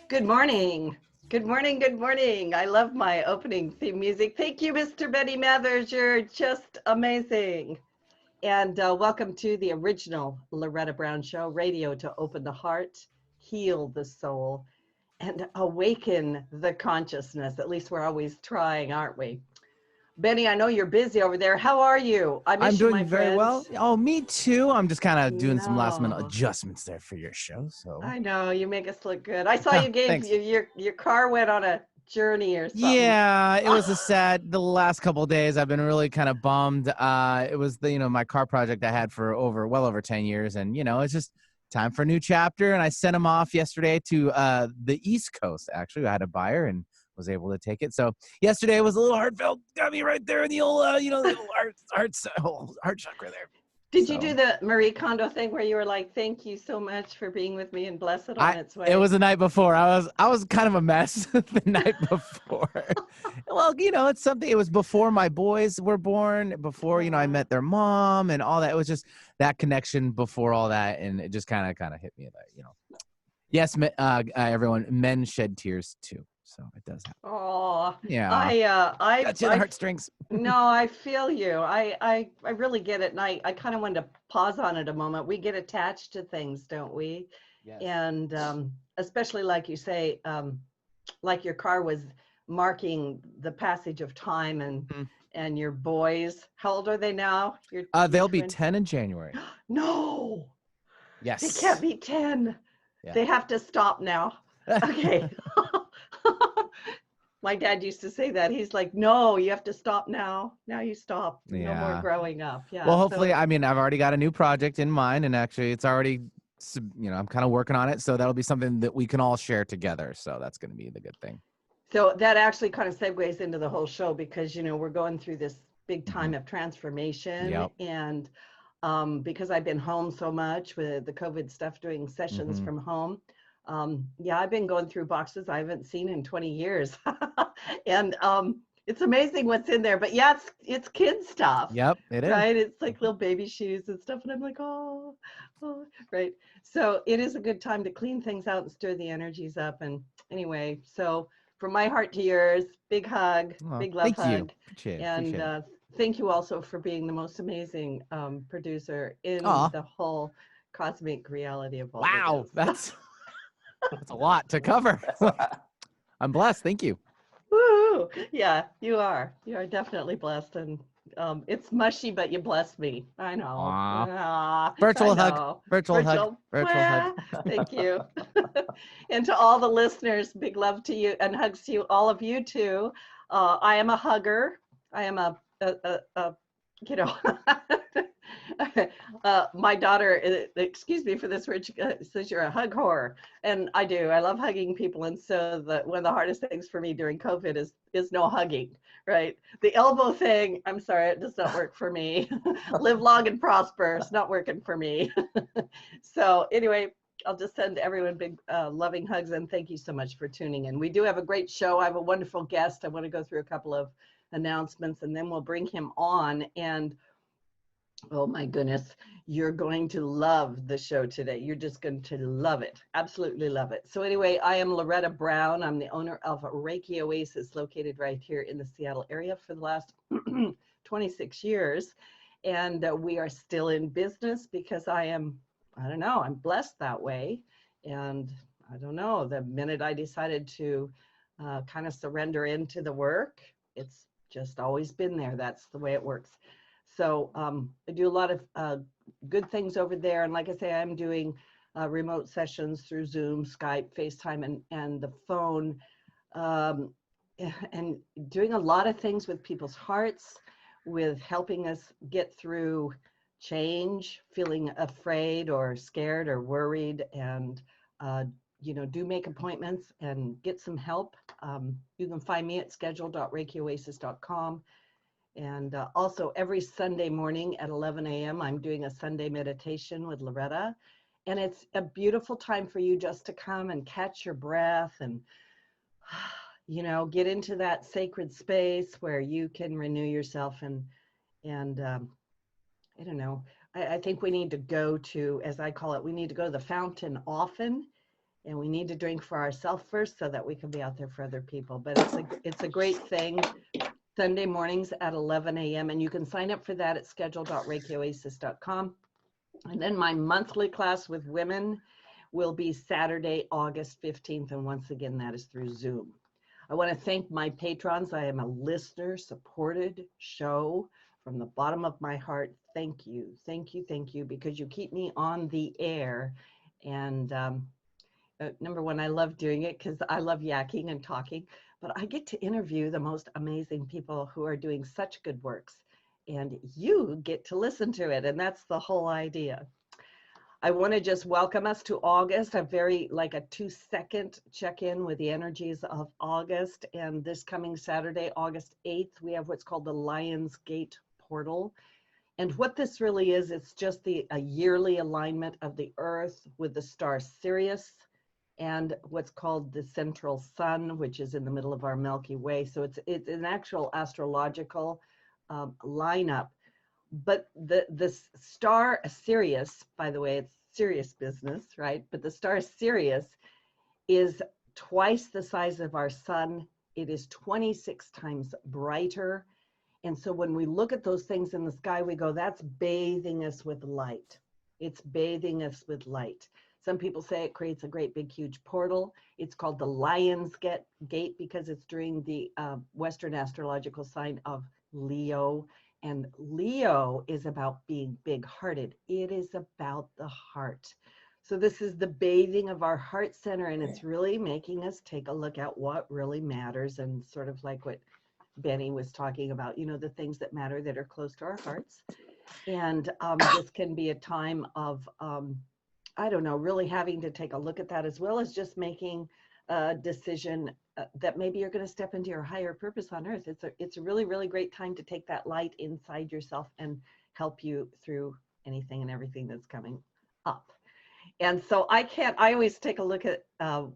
Good morning. Good morning. Good morning. I love my opening theme music. Thank you, Mr. Betty Mathers. You're just amazing. And welcome to the original Loretta Brown Show, radio to open the heart, heal the soul, and awaken the consciousness. At least we're always trying, aren't we? Benny, I know you're busy over there. How are you? I I'm miss you, doing my very friend. well. Oh, me too. I'm just kind of doing some last minute No. adjustments there for your show. So, I know you make us look good. I saw you gave thanks. your car went on a journey or something. Yeah, it was a sad. The last couple of days, I've been really kind of bummed. It was my car project I had for well over 10 years, and it's just time for a new chapter. And I sent him off yesterday to the East Coast. Actually, I had a buyer and was able to take it. So yesterday was a little heartfelt. Got me right there in the old, the little heart chakra there. Did you do So. the Marie Kondo thing where you were like, "Thank you so much for being with me and bless it on its It way"? was the night before. I was kind of a mess the night before. Well, it's something. It was before my boys were born, before I Aw. met their mom and all that. It was just that connection before all that, and it just kind of hit me that. Yes, everyone, men shed tears too, so it does happen. Oh, Yeah, I, got you in the heartstrings. no, I feel you. I really get it. And I kind of wanted to pause on it a moment. We get attached to things, don't we? Yes. And especially like you say, like your car was marking the passage of time and your boys, how old are they now? Your They'll be twin? 10 in January. No, they can't Yes. be 10. Yeah. They have to stop now. Okay. My dad used to say that. He's like, no, you have to stop now. Now you stop. No more Yeah. growing up. Yeah. Well, hopefully, So, I've already got a new project in mind, and actually, it's already, I'm kind of working on it, so that'll be something that we can all share together. So that's going to be the good thing. so that actually kind of segues into the whole show because, we're going through this big time Mhm. of transformation. Yep. And because I've been home so much with the COVID stuff, doing sessions Hmm. from home. Yeah, I've been going through boxes I haven't seen in 20 years. And it's amazing what's in there. But yeah, it's kid stuff, Yep, it is. right? It's like little baby shoes and stuff. And I'm like, oh, right. So it is a good time to clean things out and stir the energies up. And anyway, so from my heart to yours, big hug, Oh, big love thank you. hug. Appreciate it. And Appreciate it. thank you also for being the most amazing producer in Aw, the whole cosmic reality of all that wow, is. that's a lot to cover. I'm blessed. Thank you. Woo! Yeah, you are. You are definitely blessed, and it's mushy, but you bless me. I know. Aw, I virtual hug. know. Virtual hug. Virtual. Virtual hug. Mwah. Thank you. And to all the listeners, big love to you and hugs to you, all of you too. I am a hugger. I am a you know. My daughter, excuse me for this, Rich, says you're a hug whore, and I do. I love hugging people, and so one of the hardest things for me during COVID is no hugging. Right, the elbow thing. I'm sorry, it does not work for me. Live long and prosper. It's not working for me. So anyway, I'll just send everyone big loving hugs and thank you so much for tuning in. We do have a great show. I have a wonderful guest. I want to go through a couple of announcements and then we'll bring him on. And oh my goodness, you're going to love the show today. You're just going to love it. Absolutely love it. So anyway, I am Loretta Brown. I'm the owner of Reiki Oasis located right here in the Seattle area for the last 26 years. And we are still in business because I don't know, I'm blessed that way. And I don't know, the minute I decided to kind of surrender into the work, it's just always been there. That's the way it works. So I do a lot of good things over there. And like I say, I'm doing remote sessions through Zoom, Skype, FaceTime, and the phone, and doing a lot of things with people's hearts, with helping us get through change, feeling afraid or scared or worried, and do make appointments and get some help. You can find me at schedule.reikioasis.com. And also every Sunday morning at 11 a.m., I'm doing a Sunday meditation with Loretta. And it's a beautiful time for you just to come and catch your breath and, get into that sacred space where you can renew yourself. And I don't know, I think we need to go to, as I call it, we need to go to the fountain often And we need to drink for ourselves first so that we can be out there for other people. But it's a great thing. Sunday mornings at 11 a.m. And you can sign up for that at schedule.reikioasis.com. And then my monthly class with women will be Saturday, August 15th. And once again, that is through Zoom. I want to thank my patrons. I am a listener supported show from the bottom of my heart. Thank you. Thank you. Thank you. Because you keep me on the air. And number one, I love doing it because I love yakking and talking, but I get to interview the most amazing people who are doing such good works, and you get to listen to it. And that's the whole idea. I want to just welcome us to August, a very like a 2-second check-in with the energies of August. And this coming Saturday, August 8th, we have what's called the Lion's Gate portal. And what this really is, it's just a yearly alignment of the Earth with the star Sirius and what's called the central sun, which is in the middle of our Milky Way. So it's an actual astrological lineup. But the star Sirius, by the way, it's serious business, right? But the star Sirius is twice the size of our sun. It is 26 times brighter. And so when we look at those things in the sky, we go, that's bathing us with light. It's bathing us with light. Some people say it creates a great big huge portal. It's called the Lion's Gate because it's during the Western astrological sign of Leo. And Leo is about being big-hearted. It is about the heart. So this is the bathing of our heart center, and it's really making us take a look at what really matters, and sort of like what Benny was talking about, you know, the things that matter that are close to our hearts. And this can be a time of, I don't know, really having to take a look at that, as well as just making a decision that maybe you're going to step into your higher purpose on earth. It's a really, really great time to take that light inside yourself and help you through anything and everything that's coming up. And so I always take a look at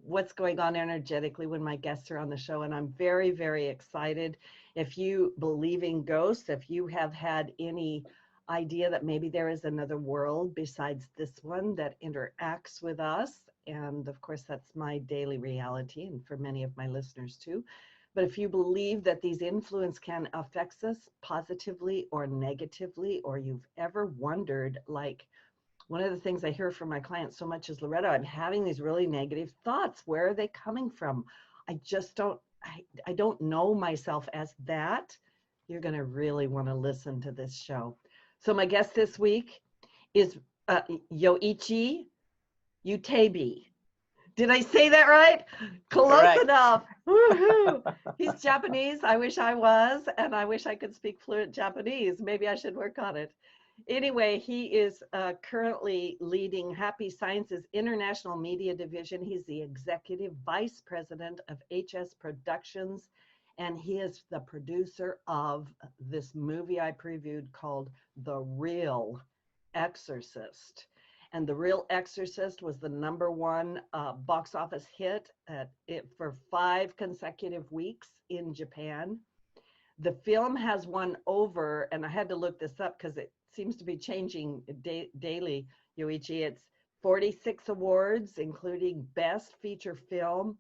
what's going on energetically when my guests are on the show. And I'm very, very excited. If you believe in ghosts, if you have had any idea that maybe there is another world besides this one that interacts with us, and of course, that's my daily reality, and for many of my listeners too. But if you believe that these influence can affect us positively or negatively, or you've ever wondered, like, one of the things I hear from my clients so much is, Loretta, I'm having these really negative thoughts. Where are they coming from? I just don't, I don't know myself as that. You're going to really want to listen to this show. So my guest this week is Yoichi Utebi. Did I say that right? Close Correct. enough. Woohoo! He's Japanese. I wish I was, and I wish I could speak fluent Japanese. Maybe I should work on it. Anyway, he is currently leading Happy Sciences International Media Division. He's the executive vice president of HS Productions, and he is the producer of this movie I previewed called The Real Exorcist. And The Real Exorcist was the #1 box office hit for 5 consecutive weeks in Japan. The film has won over, and I had to look this up because it seems to be changing daily, Yoichi. It's 46 awards, including Best Feature Film,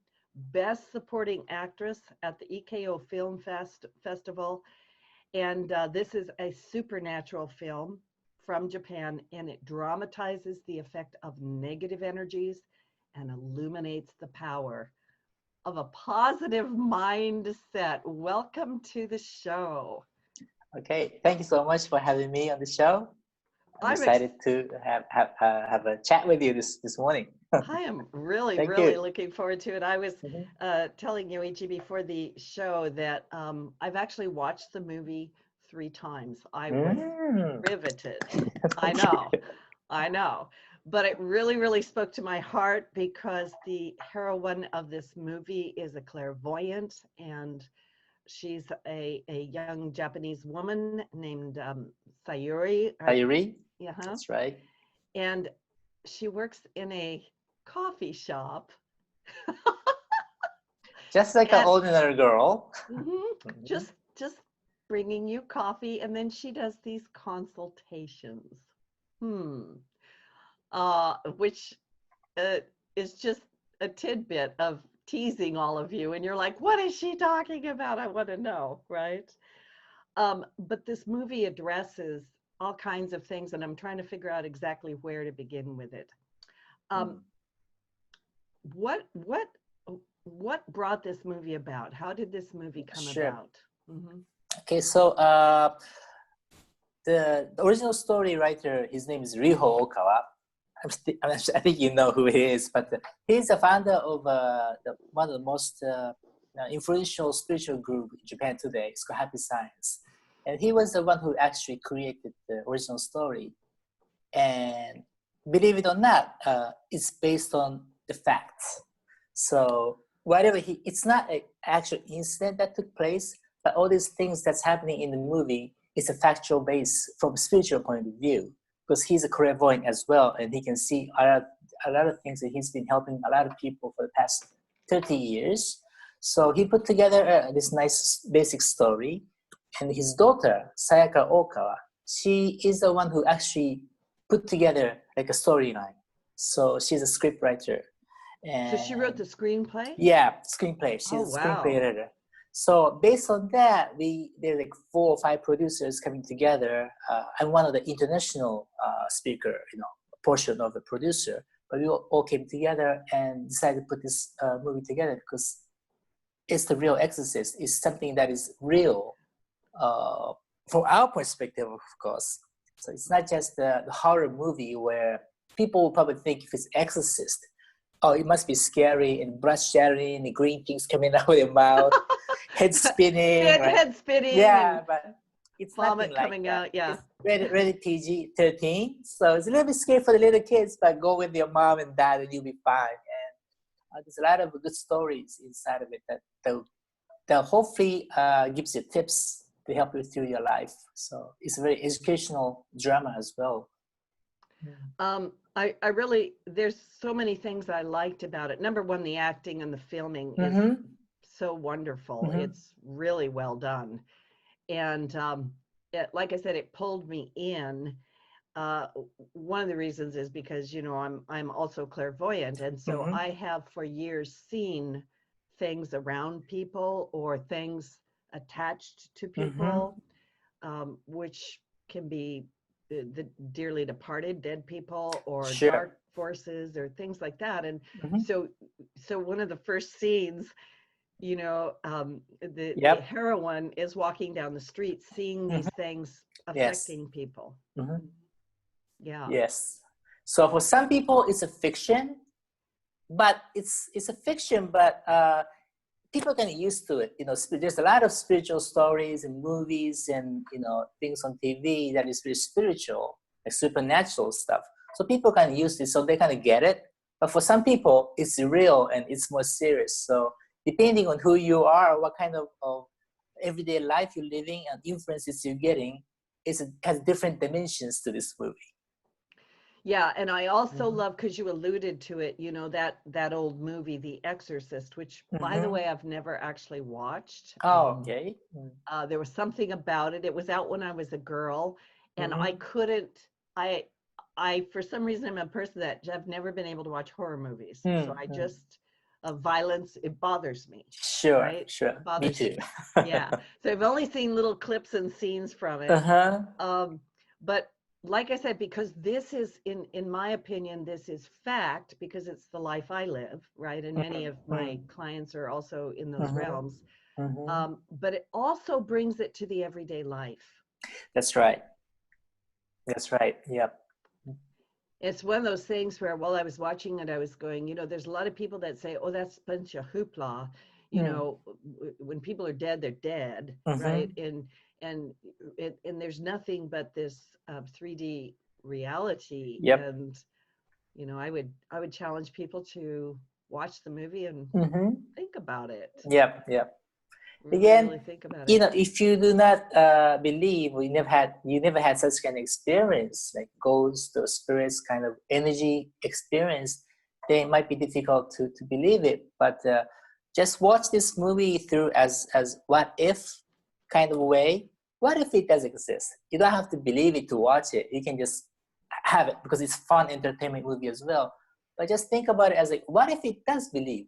Best Supporting Actress at the EKO Film Festival. And this is a supernatural film from Japan, and it dramatizes the effect of negative energies and illuminates the power of a positive mindset. Welcome to the show. Okay, thank you so much for having me on the show. I'm I'm excited to have a chat with you this morning. I am really, Thank really you. looking forward to it. I was telling Yoichi before the show that I've actually watched the movie 3 times. I was riveted. I know. But it really, really spoke to my heart because the heroine of this movie is a clairvoyant, and she's a young Japanese woman named Sayuri. Sayuri? Yeah, That's right. and she works in a coffee shop. Just like an And ordinary girl. just bringing you coffee, and then she does these consultations. Which is just a tidbit of teasing all of you, and you're like, what is she talking about? I want to know, right? But this movie addresses all kinds of things, and I'm trying to figure out exactly where to begin with it. What brought this movie about? How did this movie come about? Mm-hmm. Okay, so the original story writer, his name is Riho Okawa. I think you know who he is, but he's the founder of one of the most influential spiritual group in Japan today. It's called Happy Science. And he was the one who actually created the original story. And believe it or not, it's based on the facts. So whatever it's not an actual incident that took place, but all these things that's happening in the movie is a factual base from a spiritual point of view, because he's a clairvoyant as well, and he can see a lot of things that he's been helping a lot of people for the past 30 years. So he put together this nice basic story, and his daughter, Sayaka Okawa, she is the one who actually put together like a storyline. So she's a script writer. And so she wrote the screenplay? Yeah, screenplay. She's a screenplay writer. So based on that, there are like 4 or 5 producers coming together. I'm one of the international speaker, portion of the producer. But we all came together and decided to put this movie together because it's the Real Exorcist. It's something that is real from our perspective, of course. So it's not just the horror movie where people will probably think if it's Exorcist, oh, it must be scary and blood shattering, the green things coming out of your mouth, head spinning. Head spinning. Yeah, but it's vomit nothing like coming that. out. Yeah. It's rated PG-13, so it's a little bit scary for the little kids, but go with your mom and dad and you'll be fine. And there's a lot of good stories inside of it that hopefully gives you tips to help you through your life. So it's a very educational drama as well. I really, there's so many things I liked about it. Number one, the acting and the filming is so wonderful. It's really well done. And like I said, it pulled me in. One of the reasons is because, I'm also clairvoyant. And so I have for years seen things around people or things attached to people, which can be the dearly departed, dead people, or dark forces, or things like that. And so one of the first scenes, the heroine is walking down the street, seeing these things affecting people. Yeah. Yes. So for some people, it's a fiction, but it's a fiction, but people get used to it. There's a lot of spiritual stories and movies and, things on TV that is very spiritual, like supernatural stuff. So people kind of use it, so they kind of get it. But for some people, it's real and it's more serious. So depending on who you are, what kind of everyday life you're living and influences you're getting, has different dimensions to this movie. Yeah, and I also love, because you alluded to it, that old movie, The Exorcist, which, by the way, I've never actually watched. Oh, okay. There was something about it. It was out when I was a girl, and I couldn't. I for some reason, I'm a person that I've never been able to watch horror movies. So I just violence, it bothers me. Sure, right? sure. It bothers Me too. Yeah. So I've only seen little clips and scenes from it. But like I said, because this is, in my opinion, this is fact, because it's the life I live, right? And many of my clients are also in those realms. But it also brings it to the everyday life. That's right. That's right. Yep. It's one of those things where while I was watching it, I was going, there's a lot of people that say, oh, that's a bunch of hoopla. When people are dead, they're dead, right? And there's nothing but this 3D reality. And I would challenge people to watch the movie and think about it. Yep. Again, really think about it. If you do not believe, you never had such kind of experience, like ghosts or spirits kind of energy experience, then it might be difficult to believe it. But just watch this movie through as what if kind of way. What if it does exist? You don't have to believe it to watch it. You can just have it because it's fun entertainment movie as well. but just think about it as like, what if it does believe?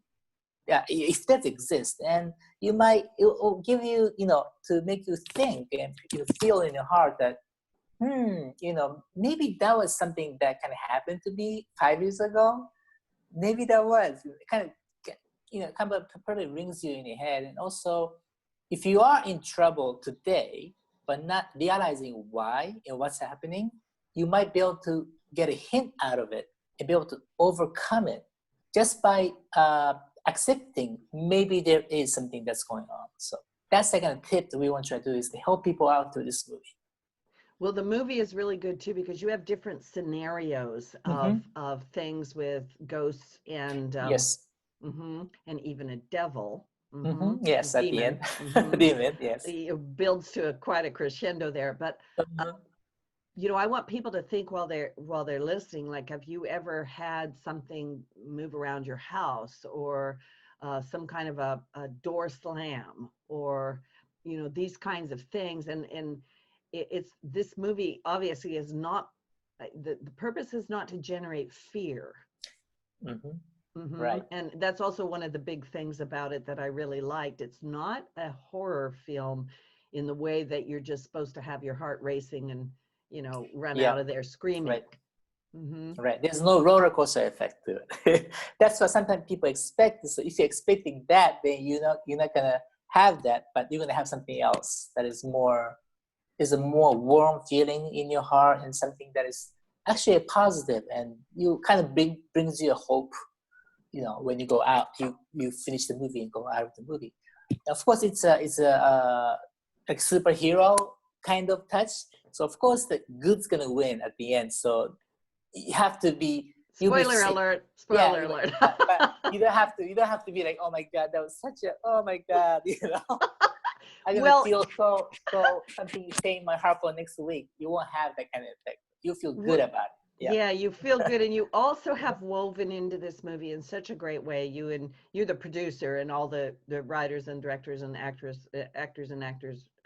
Yeah, if that exists, and it will give you, to make you think and you feel in your heart that, maybe that was something that kind of happened to me 5 years ago. Maybe that was kind of probably rings you in your head. And also, if you are in trouble today, but not realizing why and what's happening, you might be able to get a hint out of it and be able to overcome it just by accepting maybe there is something that's going on. So that's the kind of tip that we want to try to do, is to help people out through this movie. Well, the movie is really good too, because you have different scenarios of things with ghosts and yes, and even a devil. Yes, at demon. the end, demon. Yes, It builds to quite a crescendo there. But I want people to think while they're listening, like, have you ever had something move around your house, or some kind of a door slam, or these kinds of things? And it's this movie obviously is not, the purpose is not to generate fear. Right. And that's also one of the big things about it that I really liked. It's not a horror film in the way that you're just supposed to have your heart racing and run out of there screaming. Right. Right. There's no roller coaster effect to it. That's what sometimes people expect. So if you're expecting that, then you're not gonna have that, but you're gonna have something else that is a more warm feeling in your heart, and something that is actually a positive, and you kind of brings you a hope. When you go out, you finish the movie and go out of the movie. Of course, it's a like superhero kind of touch. So of course the good's gonna win at the end. So you have to be. Spoiler alert! Spoiler alert! But you don't have to be like, oh my god, that was such a, oh my god, I'm gonna feel so something stay in my heart for next week. You won't have that kind of effect. You feel good about it. Yeah, you feel good, and you also have woven into this movie in such a great way. You're the producer, and all the writers and directors and actors and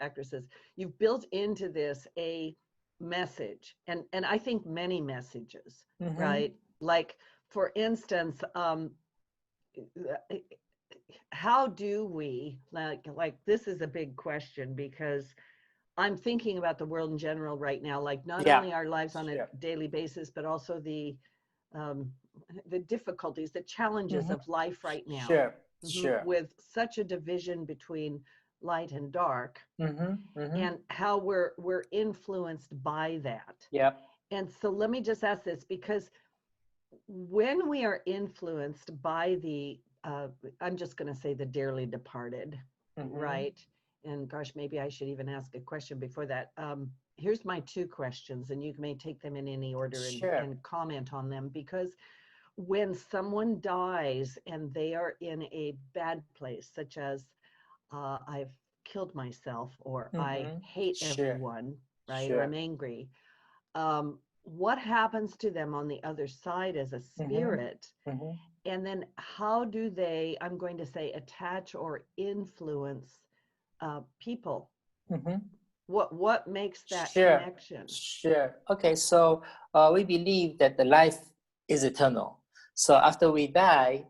actresses. You've built into this a message, and I think many messages, right? Like, for instance, how do we, like this is a big question, because I'm thinking about the world in general right now, like not only our lives on a daily basis, but also the difficulties, the challenges of life right now. With such a division between light and dark, and how we're influenced by that. And so let me just ask this, because when we are influenced by the, I'm just going to say the dearly departed, right? And gosh, maybe I should even ask a question before that. Here's my two questions, and you may take them in any order and comment on them. Because when someone dies and they are in a bad place, such as I've killed myself, or I hate everyone, right? Or I'm angry. What happens to them on the other side as a spirit? And then how do they, I'm going to say, attach or influence people? What makes that connection? Okay, so we believe that the life is eternal. So after we die,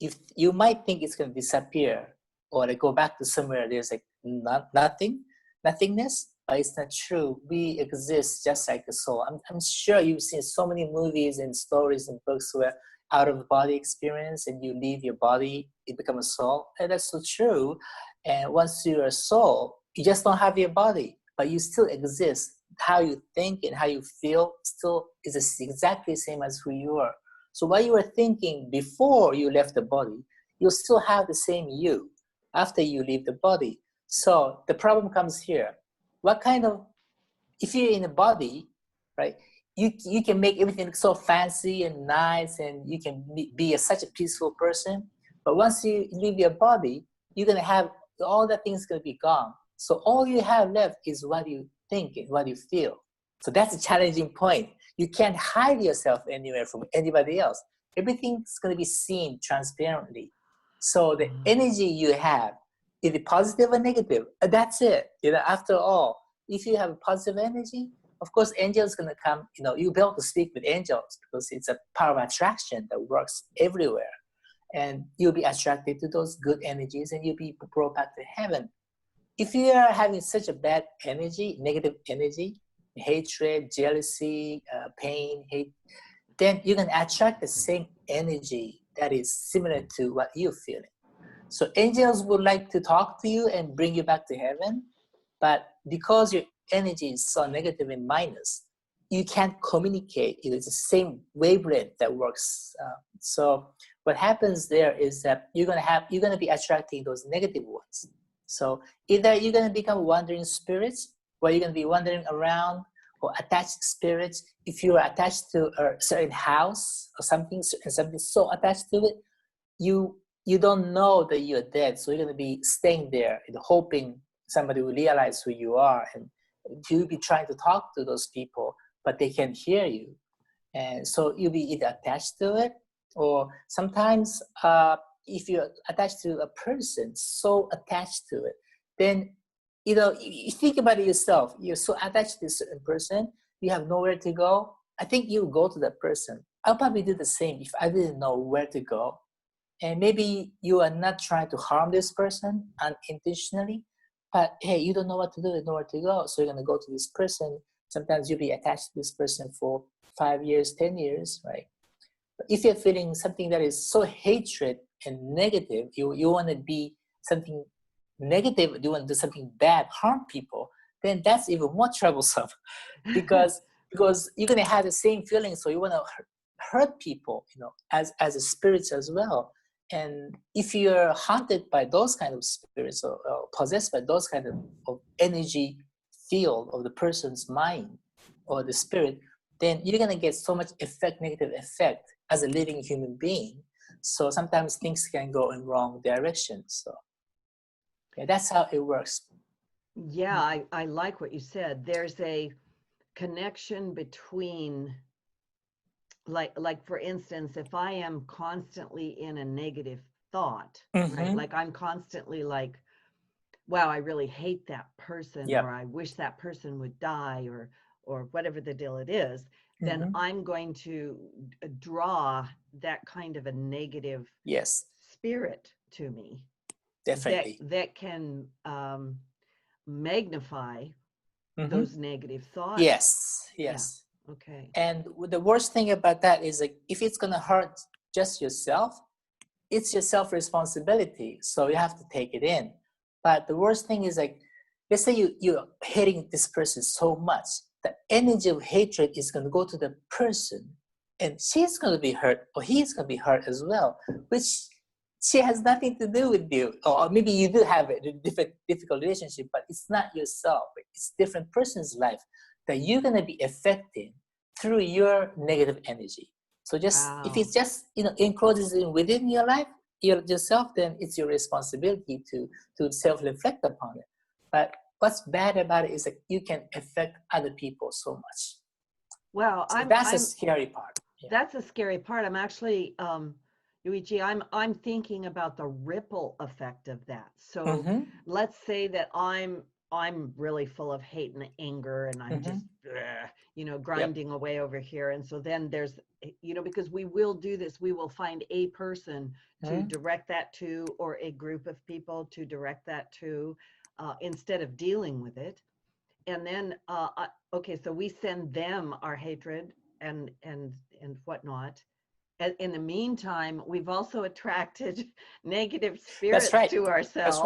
if you might think it's going to disappear, or to go back to somewhere there's like nothingness, but it's not true. We exist just like a soul. I'm sure you've seen so many movies and stories and books where out of body experience, and you leave your body, you become a soul. And that's so true. And once you're a soul, you just don't have your body, but you still exist. How you think and how you feel still is exactly the same as who you are. So what you were thinking before you left the body, you'll still have the same you after you leave the body. So the problem comes here. If you're in a body, right, you can make everything so fancy and nice, and you can be such a peaceful person. But once you leave your body, you're going to have all that things going to be gone. So all you have left is what you think and what you feel. So that's a challenging point. You can't hide yourself anywhere from anybody else. Everything's going to be seen transparently. So the energy you have, is it positive or negative? That's it. After all, if you have positive energy, Of course, angels gonna come. You'll be able to speak with angels because it's a power of attraction that works everywhere, and you'll be attracted to those good energies, and you'll be brought back to heaven. If you are having such a bad energy, negative energy, hatred, jealousy, pain, hate, then you're gonna attract the same energy that is similar to what you're feeling. So angels would like to talk to you and bring you back to heaven, but because your energy is so negative and minus, you can't communicate. It's the same wavelength that works. So what happens there is that you're gonna be attracting those negative ones. So either you're gonna become wandering spirits, or you're gonna be wandering around, or attached spirits. If you are attached to a certain house or something, and something so attached to it, you don't know that you're dead. So you're gonna be staying there and hoping somebody will realize who you are, and you'll be trying to talk to those people, but they can't hear you. And so you'll be either attached to it, or sometimes if you're attached to a person, so attached to it, then you think about it yourself. You're so attached to a certain person, you have nowhere to go. I think you go to that person. I'll probably do the same if I didn't know where to go. And maybe you are not trying to harm this person unintentionally, but hey, you don't know what to do, you know where to go. So you're gonna go to this person. Sometimes you'll be attached to this person for 5 years, 10 years, right? But if you're feeling something that is so hatred and negative, you want to be something negative, you want to do something bad, harm people, then that's even more troublesome because you're going to have the same feeling. So you want to hurt people, as a spirit as well. And if you're haunted by those kind of spirits, or possessed by those kind of energy field of the person's mind or the spirit, then you're going to get so much negative effect as a living human being. So sometimes things can go in wrong directions. So yeah, that's how it works. Yeah, I like what you said. There's a connection between, like for instance, if I am constantly in a negative thought, right? Like I'm constantly like, wow, I really hate that person, or I wish that person would die, or whatever the deal it is, then I'm going to draw that kind of a negative spirit to me. Definitely. That can magnify those negative thoughts. Yes. Yeah. Okay. And the worst thing about that is, like, if it's gonna hurt just yourself, it's your self-responsibility. So you have to take it in. But the worst thing is, like, let's say you're hating this person so much, the energy of hatred is gonna go to the person, and she's gonna be hurt, or he's gonna be hurt as well, which she has nothing to do with you. Or maybe you do have a difficult relationship, but it's not yourself. It's a different person's life that you're gonna be affecting through your negative energy. So if it's just encloses within your life, yourself, then it's your responsibility to self-reflect upon it. But what's bad about it is that you can affect other people so much. Well, so that's a scary part. Yeah. That's a scary part. I'm actually, Yoichi, I'm thinking about the ripple effect of that. So let's say that I'm really full of hate and anger, and I'm just, grinding away over here. And so then there's, because we will do this, we will find a person to direct that to, or a group of people to direct that to, instead of dealing with it. And then, so we send them our hatred and whatnot. In the meantime, we've also attracted negative spirits to ourselves.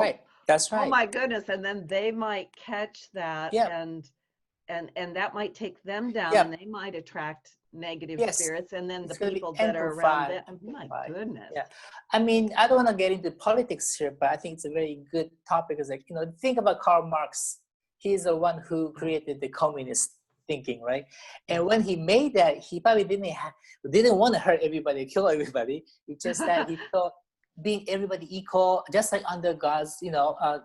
That's right. Oh my goodness! And then they might catch that, and that might take them down, and they might attract negative spirits, and then the people that are around them. Oh my goodness! Yeah, I mean, I don't want to get into politics here, but I think it's a very good topic. Is like, think about Karl Marx. He's the one who created the communist thinking, right? And when he made that, he probably didn't want to hurt everybody, kill everybody. It's just that he thought being everybody equal, just like under God's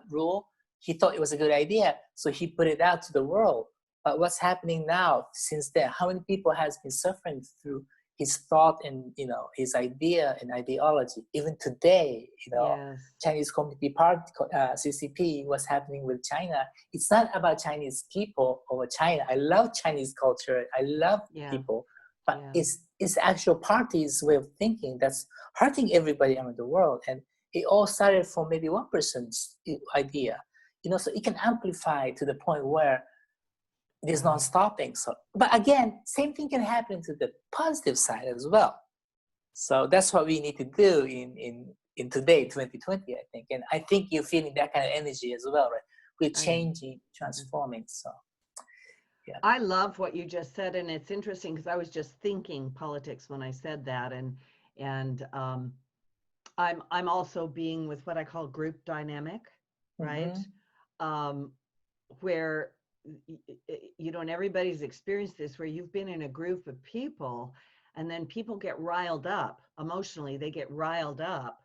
rule, he thought it was a good idea. So he put it out to the world. But what's happening now since then? How many people has been suffering through his thought and his idea and ideology. Even today, Yes. Chinese Communist Party, CCP, what's happening with China. It's not about Chinese people or China. I love Chinese culture. I love people, but it's actual party's way of thinking that's hurting everybody around the world. And it all started from maybe one person's idea, so it can amplify to the point where there's no stopping. So, but again, same thing can happen to the positive side as well. So that's what we need to do in today, 2020, I think. And I think you're feeling that kind of energy as well, right? We're changing, transforming. So, yeah. I love what you just said, and it's interesting because I was just thinking politics when I said that, and I'm also being with what I call group dynamic, right? Where and everybody's experienced this, where you've been in a group of people and then people get riled up emotionally, they get riled up,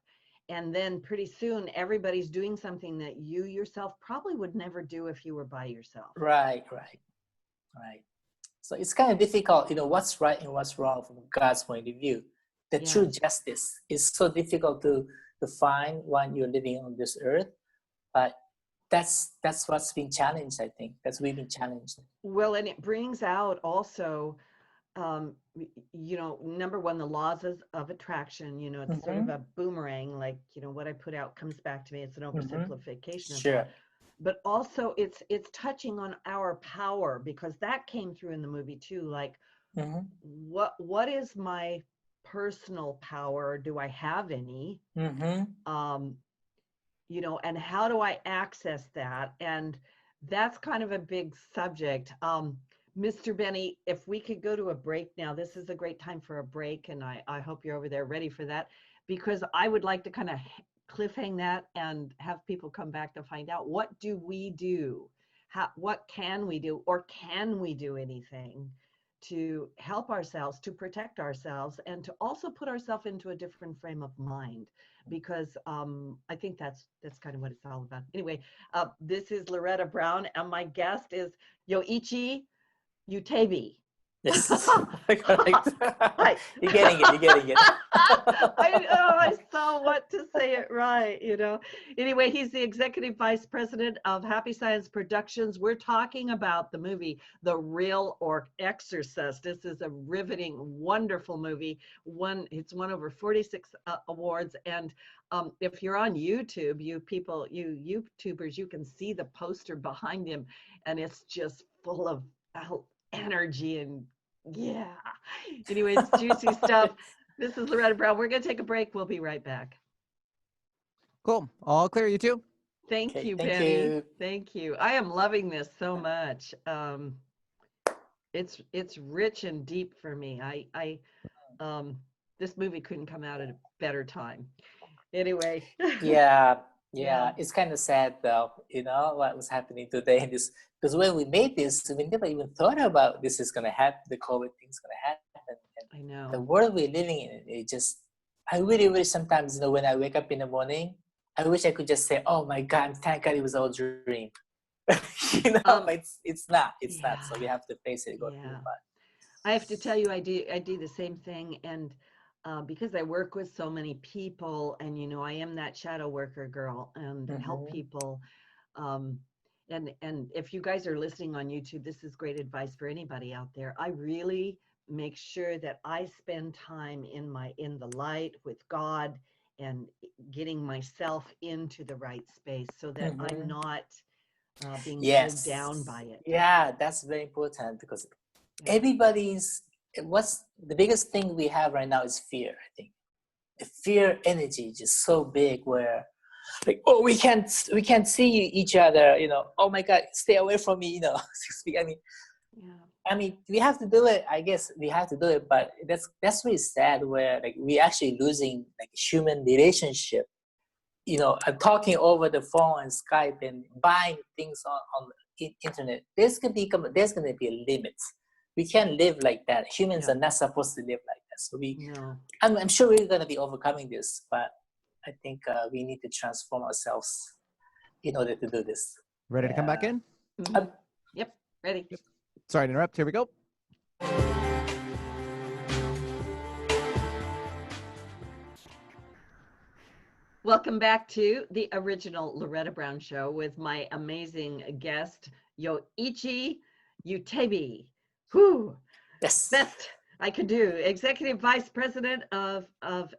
and then pretty soon everybody's doing something that you yourself probably would never do if you were by yourself. Right. So it's kind of difficult, what's right and what's wrong from God's point of view. The true justice is so difficult to find when you're living on this earth, but that's what's been challenged, I think. That's we've been challenged. Well, and it brings out also, number one, the laws of attraction. It's sort of a boomerang, like what I put out comes back to me. It's an oversimplification of that. But also it's touching on our power, because that came through in the movie too. Like, what is my personal power? Do I have any? And how do I access that? And that's kind of a big subject. Mr. Benny, if we could go to a break now, this is a great time for a break, and I hope you're over there ready for that, because I would like to kind of cliffhang that and have people come back to find out, what do we do? What can we do? Or can we do anything to help ourselves, to protect ourselves, and to also put ourselves into a different frame of mind? Because I think that's kind of what it's all about. Anyway, this is Loretta Brown, and my guest is Yoichi Utebi. Yes. You're getting it. I saw what to say it right, Anyway, he's the executive vice president of Happy Science Productions. We're talking about the movie, The Real Exorcist. This is a riveting, wonderful movie. It's won over 46 awards. And if you're on YouTube, you YouTubers, you can see the poster behind him, and it's just full of energy and anyways, juicy stuff. This is Loretta Brown. We're going to take a break. We'll be right back. Cool. All clear, you two? Thank you, Benny. Thank you. I am loving this so much. It's rich and deep for me. This movie couldn't come out at a better time. Anyway. Yeah. It's kind of sad though, what was happening today in this, because when we made this, we never even thought about this is going to happen, the COVID thing's going to happen. And I know. The world we're living in, I really wish sometimes, when I wake up in the morning, I wish I could just say, oh my God, thank God it was all a dream. But it's not. So we have to face it, go through it. I have to tell you, I do the same thing. And because I work with so many people, and I am that shadow worker girl, and help people. And if you guys are listening on YouTube, this is great advice for anybody out there. I really make sure that I spend time in the light with God, and getting myself into the right space, so that I'm not being pulled down by it. Yeah, that's very important, because what's the biggest thing we have right now is fear. I think the fear energy is just so big, where like, oh, we can't see each other, oh my God, stay away from me, I mean, we have to do it. I guess we have to do it, but that's really sad, where like we actually losing like human relationship. I'm talking over the phone and Skype and buying things on internet. There's gonna be a limit. We can't live like that. Humans are not supposed to live like that. So I'm sure we're gonna be overcoming this, but I think we need to transform ourselves in order to do this. Ready to come back in? Yep, ready. Sorry to interrupt. Here we go. Welcome back to the original Loretta Brown Show with my amazing guest, Yoichi Utebi. Whew, Yes. best I could do. Executive Vice President of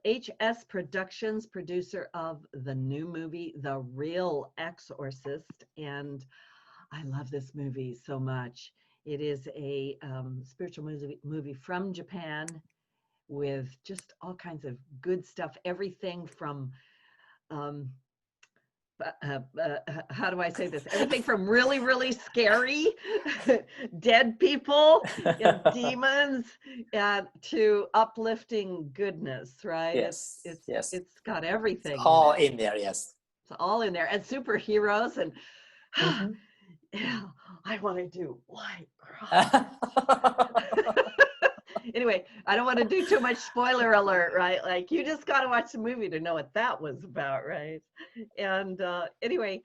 HS Productions, producer of the new movie, The Real Exorcist. And I love this movie so much. It is a spiritual movie from Japan with just all kinds of good stuff. Everything from um, how do I say this? Everything from really, really scary dead people and demons to uplifting goodness, right? Yes. Yes. It's got everything All in it. in there. Yes. It's all in there. And superheroes and Mm-hmm. yeah, I want to do white cross. Anyway, I don't want to do too much spoiler alert, right? Like you just got to watch the movie to know what that was about, right? And anyway,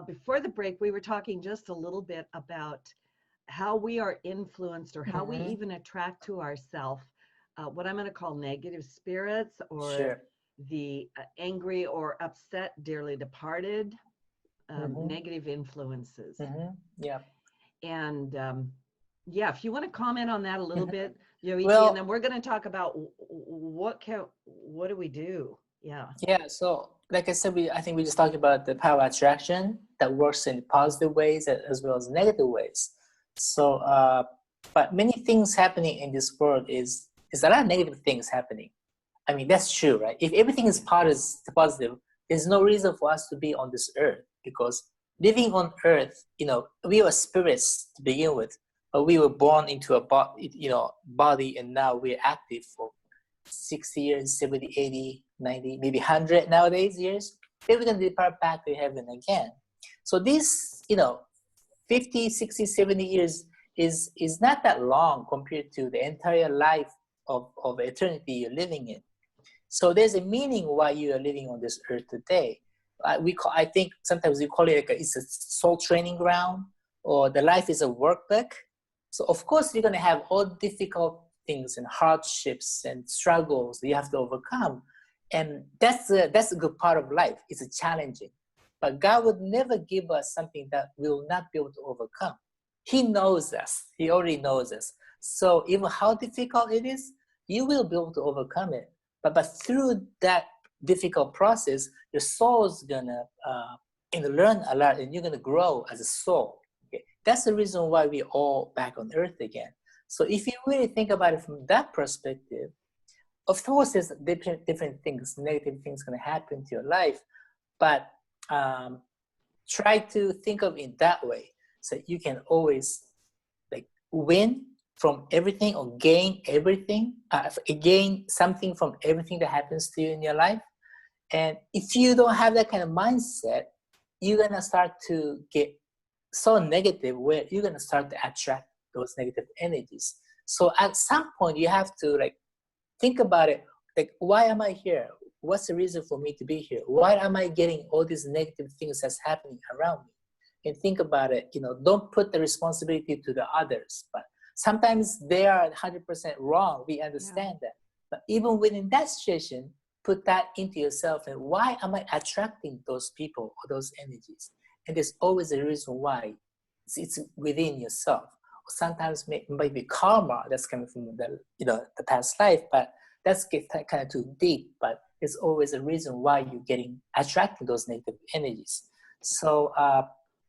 before the break, we were talking just a little bit about how we are influenced or how we Mm-hmm. even attract to ourselves what I'm going to call negative spirits or Sure. the angry or upset dearly departed, Mm-hmm. negative influences. Mm-hmm. Yeah. And yeah, if you want to comment on that a little bit, Yoichi, Well, and then we're going to talk about what do we do? Yeah. yeah. So, like I said, I think we just talked about the power of attraction that works in positive ways as well as negative ways. So, but many things happening in this world is a lot of negative things happening. I mean, that's true, right? If everything is positive, there's no reason for us to be on this earth because living on earth, we were spirits to begin with, but we were born into a body, and now we're active for 60 years, 70, 80, 90, maybe 100 nowadays years. Then we're going to depart back to heaven again. So this, 50, 60, 70 years is not that long compared to the entire life of eternity you're living in. So there's a meaning why you are living on this earth today. I think sometimes we call it it's a soul training ground, or the life is a workbook. So of course you're going to have all difficult things and hardships and struggles that you have to overcome, and that's a good part of life. It's challenging, but God would never give us something that we will not be able to overcome. He knows us. He already knows us. So even how difficult it is, you will be able to overcome it. But through that difficult process, your soul is gonna learn a lot, and you're gonna grow as a soul. Okay? That's the reason why we're all back on earth again. So if you really think about it from that perspective, of course there's different things, negative things gonna happen to your life, but try to think of it that way, so you can always like win from everything or gain everything, gain something from everything that happens to you in your life. And if you don't have that kind of mindset, you're gonna start to get so negative where you're gonna start to attract those negative energies. So at some point you have to think about it, like, why am I here? What's the reason for me to be here? Why am I getting all these negative things that's happening around me? And think about it, don't put the responsibility to the others, but sometimes they are 100% wrong. We understand that. But even within that situation, put that into yourself, and why am I attracting those people or those energies? And there's always a reason why. It's within yourself. Sometimes maybe karma that's coming from the past life, but that's kind of too deep. But there's always a reason why you're getting attracting those negative energies. So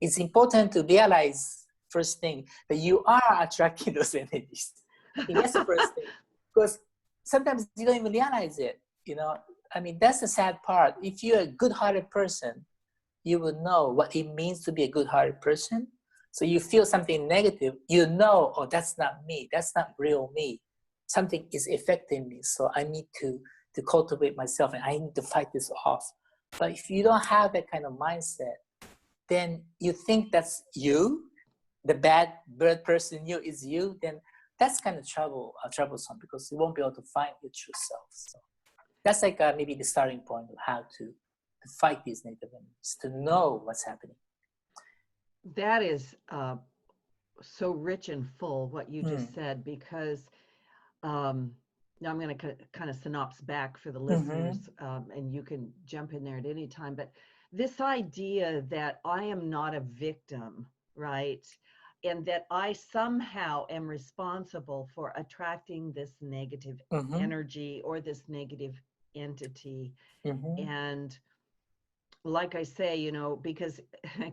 it's important to realize, first thing, that you are attracting those energies. I think that's the first thing, because sometimes you don't even realize it. I mean, that's the sad part. If you're a good-hearted person, you will know what it means to be a good-hearted person. So you feel something negative, oh, that's not me. That's not real me. Something is affecting me. So I need to cultivate myself, and I need to fight this off. But if you don't have that kind of mindset, then you think that's you, the bad bird person you is you, then that's kind of troublesome, because you won't be able to find your true self. So that's maybe the starting point of how to fight these negative energies, to know what's happening. That is so rich and full what you just said, because now I'm going to kind of synopsis back for the Mm-hmm. listeners, and you can jump in there at any time. But this idea that I am not a victim, right? And that I somehow am responsible for attracting this negative Mm-hmm. energy or this negative entity. Mm-hmm. And like I say, you know, because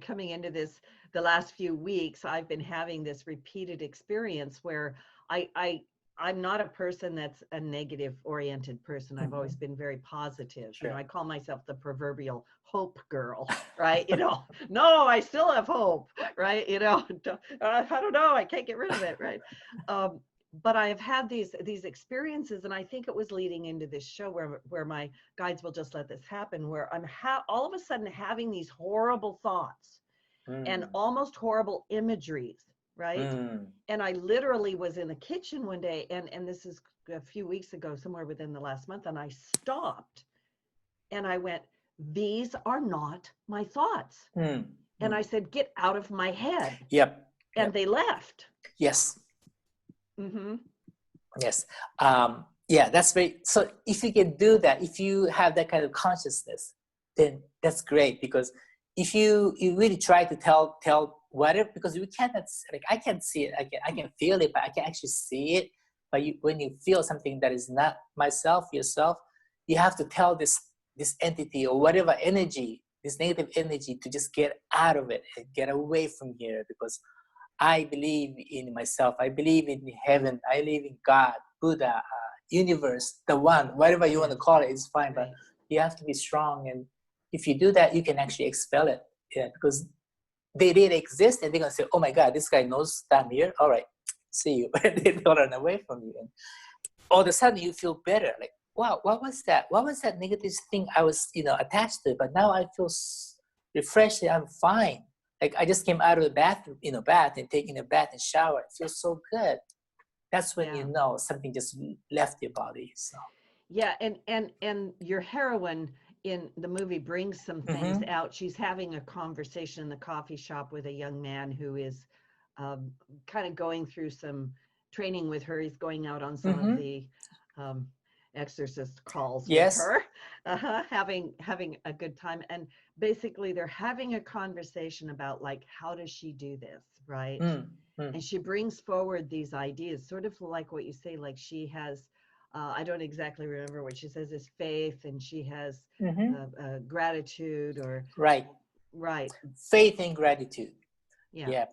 coming into this, the last few weeks, I've been having this repeated experience where I'm not a person that's a negative oriented person. I've always been very positive. Sure. You know, I call myself the proverbial hope girl, right? You know, no, I still have hope, right? You know, I don't know, I can't get rid of it, right? But I have had these experiences, and I think it was leading into this show where my guides will just let this happen, where I'm all of a sudden having these horrible thoughts and almost horrible imageries, right? And I literally was in the kitchen one day, and this is a few weeks ago, somewhere within the last month, and I stopped and I went, these are not my thoughts. And I said, get out of my head. Yep. And they left. Yes. Mm-hmm. Yes. Yeah, that's very, so if you can do that, if you have that kind of consciousness, then that's great. Because if you really try to tell whatever, because we cannot, like, I can't see it, I can feel it, but I can actually see it. But when you feel something that is not myself, yourself, you have to tell this entity or whatever energy, this negative energy, to just get out of it and get away from here. Because I believe in myself. I believe in heaven. I believe in God, Buddha, universe, the one, whatever you want to call it, it's fine. But you have to be strong. And if you do that, you can actually expel it. Yeah, because they really exist, and they're going to say, oh my God, this guy knows that I'm here. All right, see you. They'll run away from you. And all of a sudden you feel better. Like, wow, what was that? What was that negative thing I was, attached to? But now I feel refreshed. I'm fine. Like, I just came out of the bath and taking a bath and shower. It feels so good. That's when you know something just left your body. So yeah, and your heroine in the movie brings some things out. She's having a conversation in the coffee shop with a young man who is kind of going through some training with her. He's going out on some of the exorcist calls with her, having a good time. And basically they're having a conversation about, like, how does she do this, right? And she brings forward these ideas, sort of like what you say, like she has I don't exactly remember what she says is faith, and she has gratitude, or right, faith and gratitude. Yeah.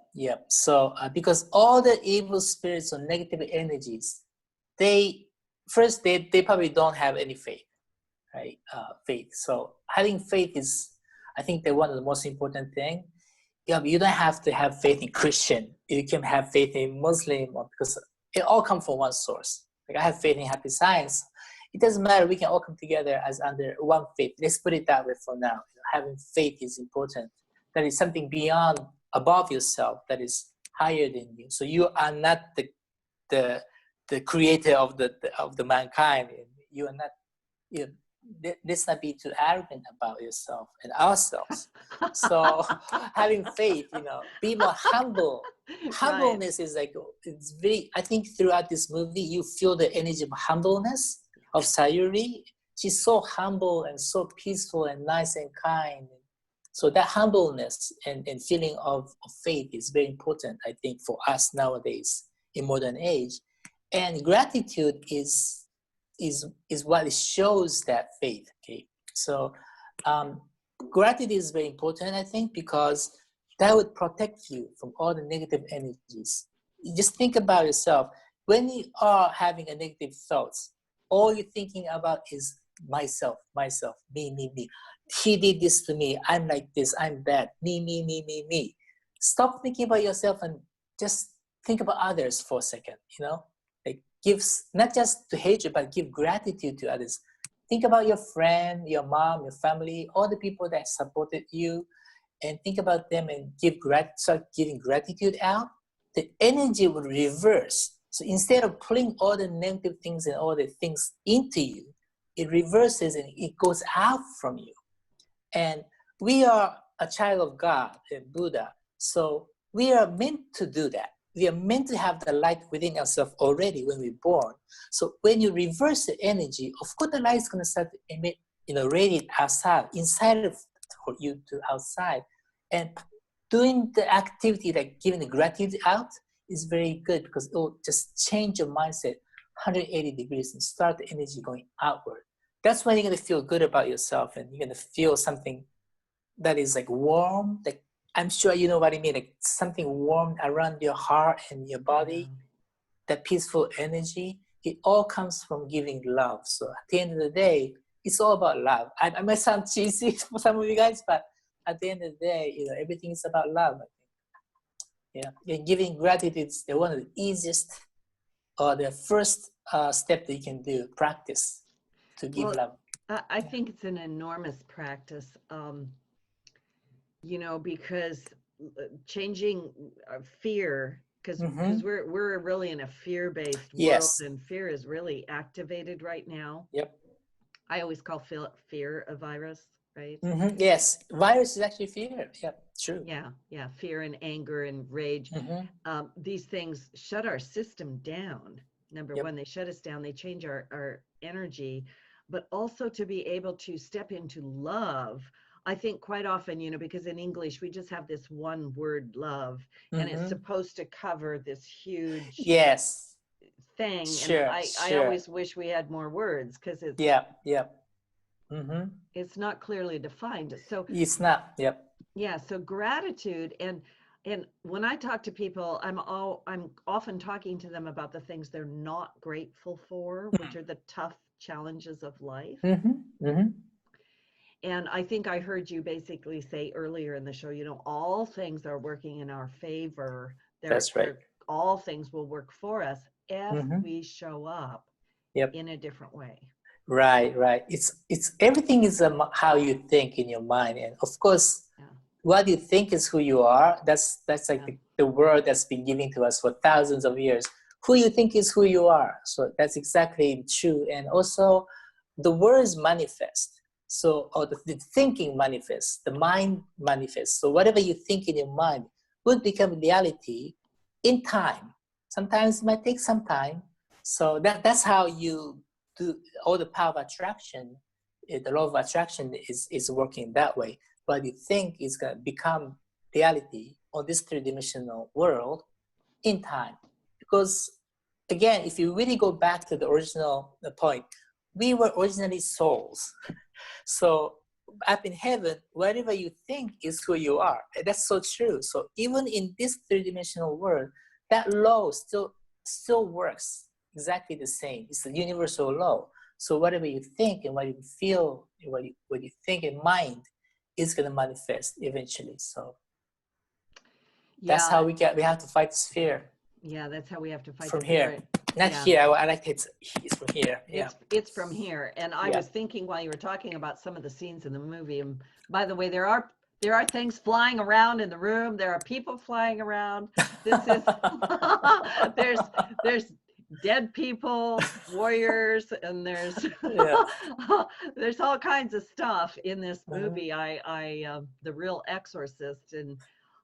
So because all the evil spirits or negative energies, they probably don't have any faith, right? Faith. So having faith is, I think, that one of the most important thing. Yeah, you don't have to have faith in Christian. You can have faith in Muslim, because it all comes from one source. Like, I have faith in Happy Science. It doesn't matter. We can all come together as under one faith. Let's put it that way for now. Having faith is important. That is something beyond, above yourself, that is higher than you. So you are not the creator of the mankind. You are not. Let's not be too arrogant about yourself and ourselves. So having faith, be more humble. Humbleness is like, it's very, I think throughout this movie, you feel the energy of humbleness of Sayuri. She's so humble and so peaceful and nice and kind. So that humbleness and feeling of faith is very important, I think, for us nowadays in modern age. And gratitude is what it shows that faith. Okay, so gratitude is very important, I think, because that would protect you from all the negative energies. You just think about yourself. When you are having a negative thoughts, all you're thinking about is myself, me. He did this to me. I'm like this. I'm bad. Me. Stop thinking about yourself and just think about others for a second. Like, gives not just to hatred, but give gratitude to others. Think about your friend, your mom, your family, all the people that supported you, and think about them and start giving gratitude out. The energy will reverse. So instead of pulling all the negative things and all the things into you, it reverses and it goes out from you. And we are a child of God and Buddha, so we are meant to do that. we are meant to have the light within ourselves already when we're born. So when you reverse the energy, of course the light is going to start to emit, radiate outside, inside of you to outside. And doing the activity like giving the gratitude out is very good because it will just change your mindset 180 degrees and start the energy going outward. That's when you're going to feel good about yourself and you're going to feel something that is like warm, like I'm sure you know what I mean, like something warm around your heart and your body, that peaceful energy. It all comes from giving love. So at the end of the day, it's all about love. I might sound cheesy for some of you guys, but at the end of the day, everything is about love, I think. And giving gratitude is one of the easiest or the first step that you can do, practice to give love. I think it's an enormous practice, because changing fear, because we're really in a fear-based world, and fear is really activated right now. Yep. I always call fear a virus, right? Yes, virus is actually fear. Yeah, true. Yeah, fear and anger and rage. These things shut our system down. Number one, they shut us down. They change our energy, but also to be able to step into love. I think quite often, because in English, we just have this one word, love, and it's supposed to cover this huge thing. Sure, and I always wish we had more words because it's it's not clearly defined. So it's not. So gratitude, and when I talk to people, I'm often talking to them about the things they're not grateful for, which are the tough challenges of life. And I think I heard you basically say earlier in the show, all things are working in our favor. That's right. All things will work for us if we show up in a different way. Right. It's everything is how you think in your mind, and of course, what you think is who you are. That's like the word that's been given to us for thousands of years. Who you think is who you are. So that's exactly true. And also, the words manifest. So, or the thinking manifests, the mind manifests. So whatever you think in your mind will become reality in time. Sometimes it might take some time. So that's how you do all the power of attraction. The law of attraction is working that way. What you think is going to become reality on this three-dimensional world in time. Because again, if you really go back to the original point, we were originally souls. So up in heaven, whatever you think is who you are. That's so true. So even in this three-dimensional world, that law still works exactly the same. It's the universal law. So whatever you think and what you feel, what you think in mind is going to manifest eventually. So that's how we have to fight this fear. Yeah, that's how we have to fight from here. Fear. Not here. I like it's from here. It's from here. And I was thinking while you were talking about some of the scenes in the movie. And by the way, there are things flying around in the room. There are people flying around. This is there's dead people, warriors, and there's there's all kinds of stuff in this movie. The Real Exorcist, and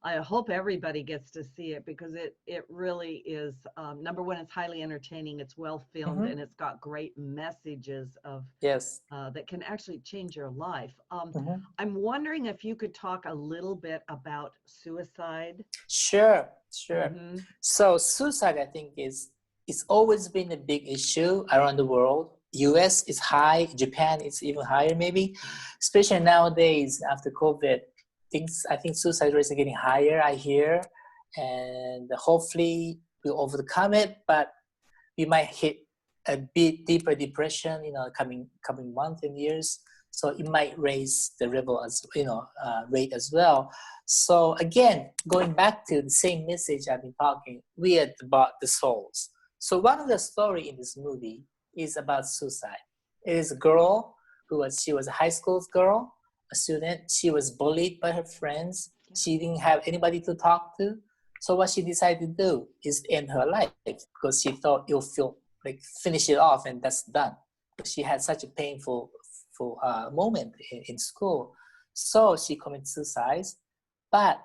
I hope everybody gets to see it because it really is, number one, it's highly entertaining, it's well filmed, and it's got great messages of that can actually change your life. I'm wondering if you could talk a little bit about suicide. Sure. So suicide, I think, it's always been a big issue around the world. US is high, Japan is even higher maybe, especially nowadays after COVID. I think suicide rates are getting higher, I hear, and hopefully we'll overcome it, but we might hit a bit deeper depression, coming months and years. So it might raise the rate as well. So again, going back to the same message I've been talking, we are about the souls. So one of the story in this movie is about suicide. It is a girl she was a high school girl, a student. She was bullied by her friends. She didn't have anybody to talk to. So what she decided to do is end her life because she thought it'll feel like finish it off and that's done. But she had such a painful moment in school. So she committed suicide. But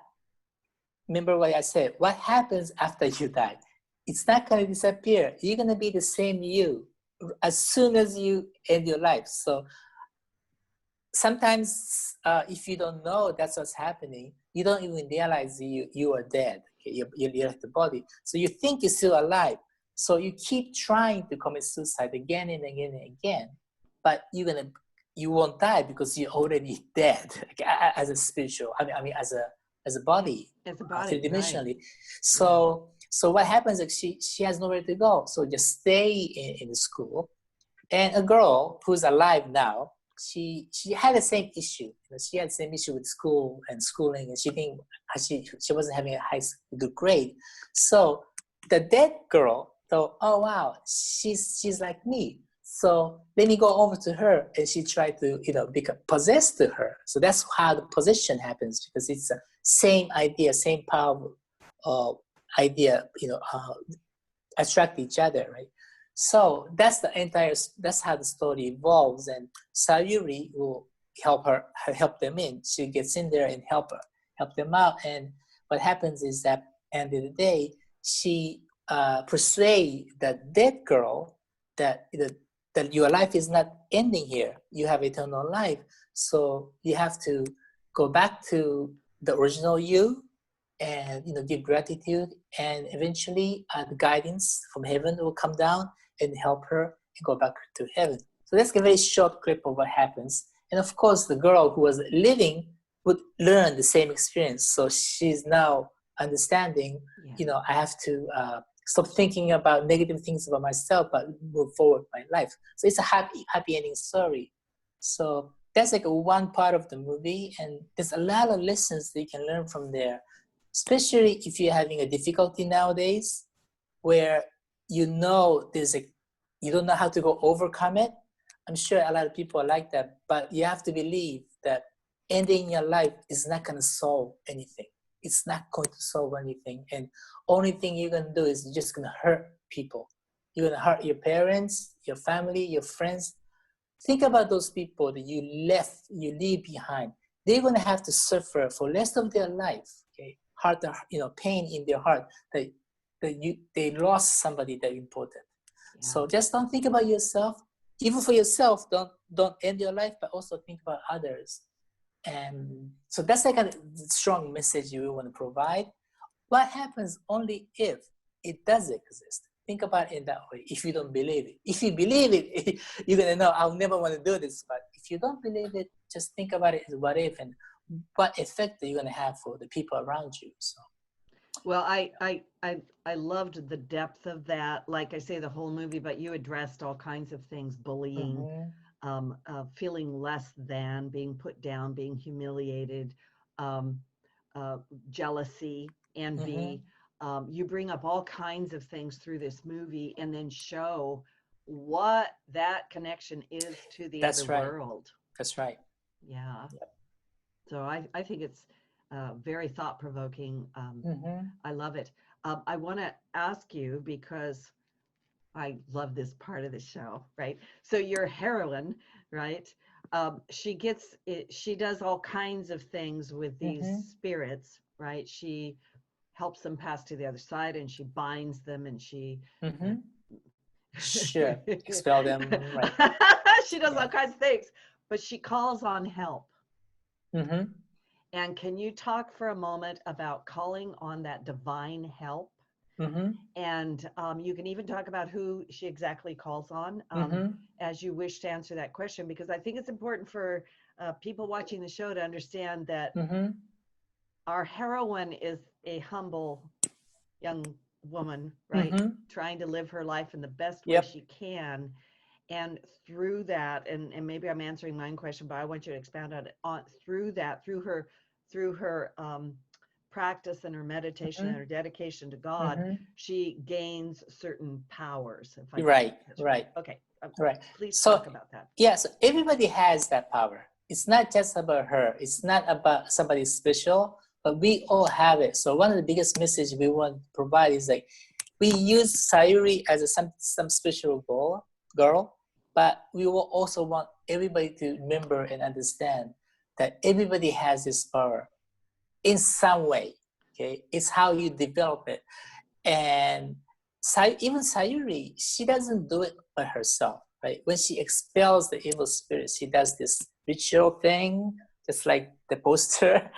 remember what I said. What happens after you die? It's not going to disappear. You're going to be the same you as soon as you end your life. So sometimes if you don't know that's what's happening, you don't even realize you are dead. Okay? You left the body. So you think you're still alive. So you keep trying to commit suicide again and again and again. But you won't die because you're already dead as a spiritual, I mean as a body, As a body, three-dimensionally. right. So what happens is she has nowhere to go. So just stay in the school. And a girl who's alive now, she had the same issue. She had the same issue with school and schooling, and she wasn't having a good grade. So the dead girl thought, oh wow, she's like me. So let me go over to her, and she tried to become possessed to her. So that's how the possession happens, because it's the same idea, same power idea, attract each other, right? So that's how the story evolves, and Sayuri will help them in. She gets in there and help them out. And what happens is that at the end of the day, she persuades that dead girl that your life is not ending here. You have eternal life. So you have to go back to the original you and give gratitude, and eventually the guidance from heaven will come down and help her and go back to heaven. So that's a very short clip of what happens. And of course, the girl who was living would learn the same experience. So she's now understanding, I have to stop thinking about negative things about myself, but move forward my life. So it's a happy ending story. So that's like one part of the movie, and there's a lot of lessons that you can learn from there, especially if you're having a difficulty nowadays where you don't know how to go overcome it. I'm sure a lot of people are like that, but you have to believe that ending your life is not going to solve anything. It's not going to solve anything. And only thing you're going to do is just going to hurt people. You're going to hurt your parents, your family, your friends. Think about those people that you leave behind. They're going to have to suffer for the rest of their life. Okay, pain in their heart that they lost somebody that important. Yeah. So just don't think about yourself. Even for yourself, don't end your life, but also think about others. And so that's like a strong message you want to provide. What happens only if it does exist? Think about it in that way. If you don't believe it, if you believe it, you're gonna know I'll never want to do this. But if you don't believe it, just think about it as what if and what effect are you gonna have for the people around you. So. Well, I loved the depth of that. Like I say, the whole movie, but you addressed all kinds of things: bullying, feeling less than, being put down, being humiliated, jealousy, envy. You bring up all kinds of things through this movie, and then show what that connection is to the other world. That's right. Yeah. Yep. So I think it's very thought-provoking. I love it. I want to ask you, because I love this part of the show, right? So your heroine, right? She does all kinds of things with these spirits, right? She helps them pass to the other side, and she binds them, and she sure, expel them. Right. She does all kinds of things, but she calls on help. And can you talk for a moment about calling on that divine help? And you can even talk about who she exactly calls on as you wish to answer that question, because I think it's important for people watching the show to understand that our heroine is a humble young woman, right? Trying to live her life in the best way she can. And through that, and maybe I'm answering my own question, but I want you to expound on it. Through her practice and her meditation and her dedication to God, she gains certain powers. Right. Okay. Right. Please talk about that. Yeah. So everybody has that power. It's not just about her. It's not about somebody special, but we all have it. So one of the biggest messages we want to provide is like, we use Sayuri as some special girl, but we will also want everybody to remember and understand that everybody has this power in some way. Okay, it's how you develop it. And even Sayuri, she doesn't do it by herself, right? When she expels the evil spirits, she does this ritual thing, just like the poster.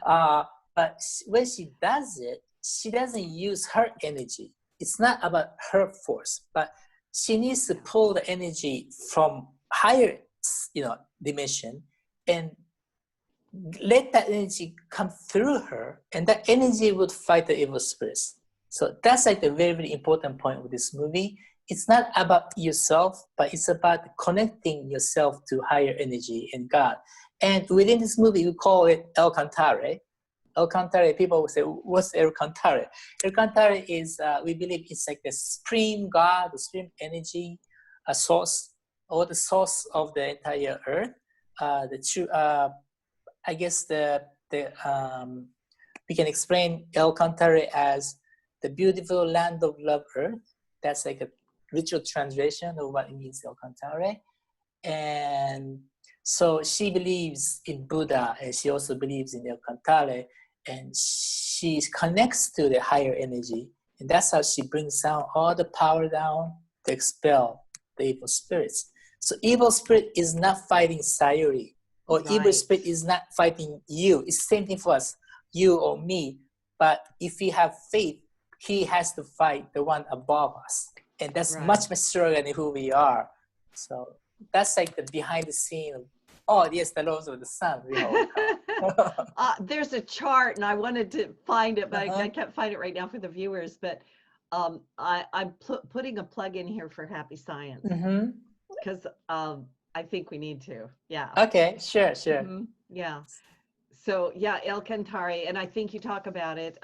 But when she does it, she doesn't use her energy. It's not about her force, but she needs to pull the energy from higher, dimension, and let that energy come through her, and that energy would fight the evil spirits. So that's like the very, very important point with this movie. It's not about yourself, but it's about connecting yourself to higher energy and God. And within this movie, we call it El Cantare. El Cantare, people will say, what's El Cantare? El Cantare is, we believe it's like the supreme God, the supreme energy, a source, or the source of the entire earth. The true, I guess we can explain El Cantare as the beautiful land of love earth. That's like a literal translation of what it means, El Cantare. And so she believes in Buddha, and she also believes in El Cantare, and she connects to the higher energy. And that's how she brings down all the power down to expel the evil spirits. So evil spirit is not fighting Sayuri, or evil spirit is not fighting you. It's the same thing for us, you or me. But if we have faith, he has to fight the one above us. And that's much, much stronger than who we are. So that's like the behind the scene of, oh, yes, the laws of the sun. There's a chart, and I wanted to find it, but I can't find it right now for the viewers. But I'm putting a plug in here for Happy Science, because I think we need to. Yeah. Okay, sure. Yeah. So yeah, El Cantare, and I think you talk about it,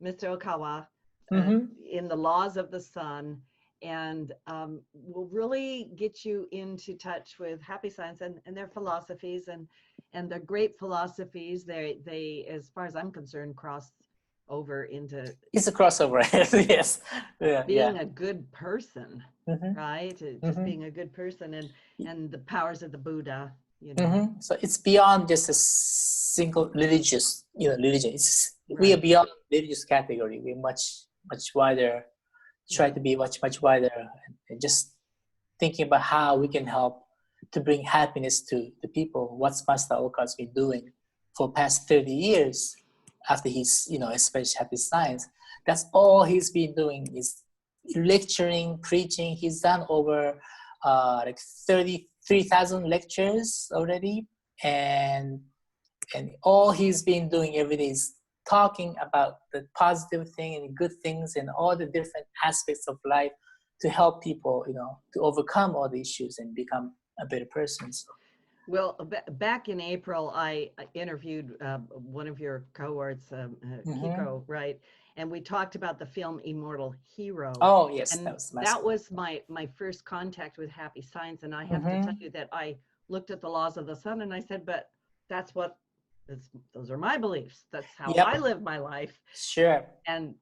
Mr. Okawa, in the laws of the sun, and will really get you into touch with Happy Science and their philosophies, and the great philosophies. They, as far as I'm concerned, cross over into. It's a crossover, yes. Being a good person, right? Just being a good person, and the powers of the Buddha. So it's beyond just a single religious, religion. We are beyond religious category. We're much, much wider. Try to be much, much wider, and just thinking about how we can help to bring happiness to the people. What's Master Oka's been doing for past 30 years after he's, especially Happy Science. That's all he's been doing is lecturing, preaching. He's done over like 33,000 lectures already, and all he's been doing every day is talking about the positive thing and good things and all the different aspects of life to help people, to overcome all the issues and become a better person. So. Well, back in April, I interviewed one of your cohorts, Kiko, right? And we talked about the film Immortal Hero. Oh, yes. And that was my first contact with Happy Science. And I have to tell you that I looked at the laws of the sun and I said, but those are my beliefs. That's how I live my life. Sure. And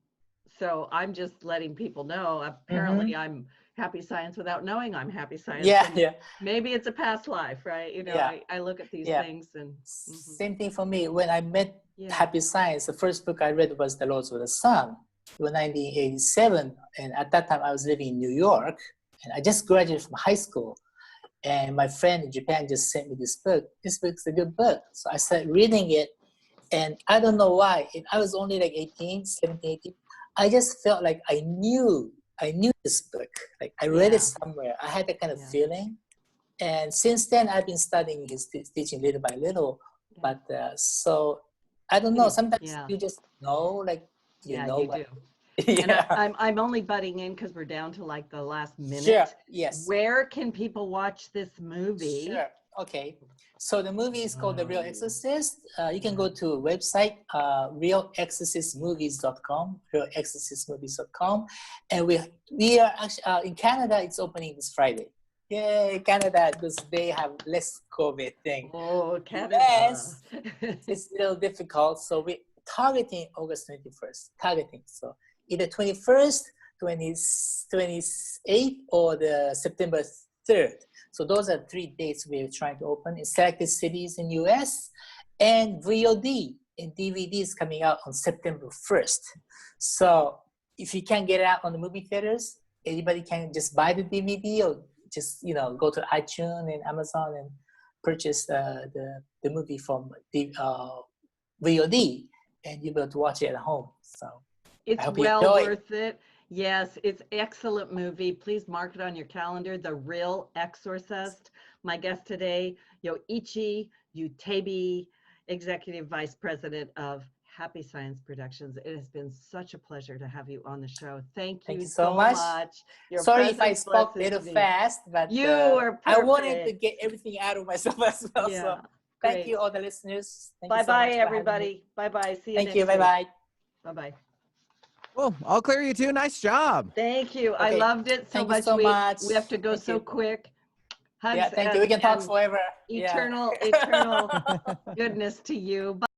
so I'm just letting people know, apparently I'm Happy Science without knowing I'm Happy Science. Yeah. Maybe it's a past life, right? I look at these things and same thing for me. When I met Happy Science, the first book I read was The Laws of the Sun in 1987. And at that time I was living in New York, and I just graduated from high school. And my friend in Japan just sent me this book. This book's a good book. So I started reading it, and I don't know why. I was only like 17, 18. I just felt like I knew this book. Like I read it somewhere. I had that kind of feeling. And since then, I've been studying his teaching little by little. But so I don't know. Sometimes you just know, like you know. You do. And I'm only butting in because we're down to like the last minute. Sure. Yes. Where can people watch this movie? Sure. Okay. So the movie is called The Real Exorcist. You can go to a website, realexorcistmovies.com, realexorcistmovies.com. And we are actually, in Canada, it's opening this Friday. Yay, Canada, because they have less COVID thing. Oh, Canada. Yes, it's a little difficult. So we're targeting August 21st, so either 21st, 28th, or the September 3rd. So those are 3 dates we're trying to open in selected cities in US, and VOD and DVD is coming out on September 1st. So if you can't get it out on the movie theaters, anybody can just buy the DVD or just, go to iTunes and Amazon and purchase the movie from the VOD, and you'll be able to watch it at home. So it's well worth it. Yes, it's excellent movie. Please mark it on your calendar. The Real Exorcist. My guest today, Yoichi Utebi, Executive Vice President of Happy Science Productions. It has been such a pleasure to have you on the show. Thank you so much. Sorry if I spoke a little fast, but you were perfect. I wanted to get everything out of myself as well. Yeah, so thank you, all the listeners. Bye-bye, everybody. Bye-bye. See you next week. Bye-bye. Bye-bye. Well, all clear, you two. Nice job. Thank you. Okay. I loved it so much. Thank you so much. We have to go so quick. Hugs thank you. We can talk forever. Eternal goodness to you. Bye.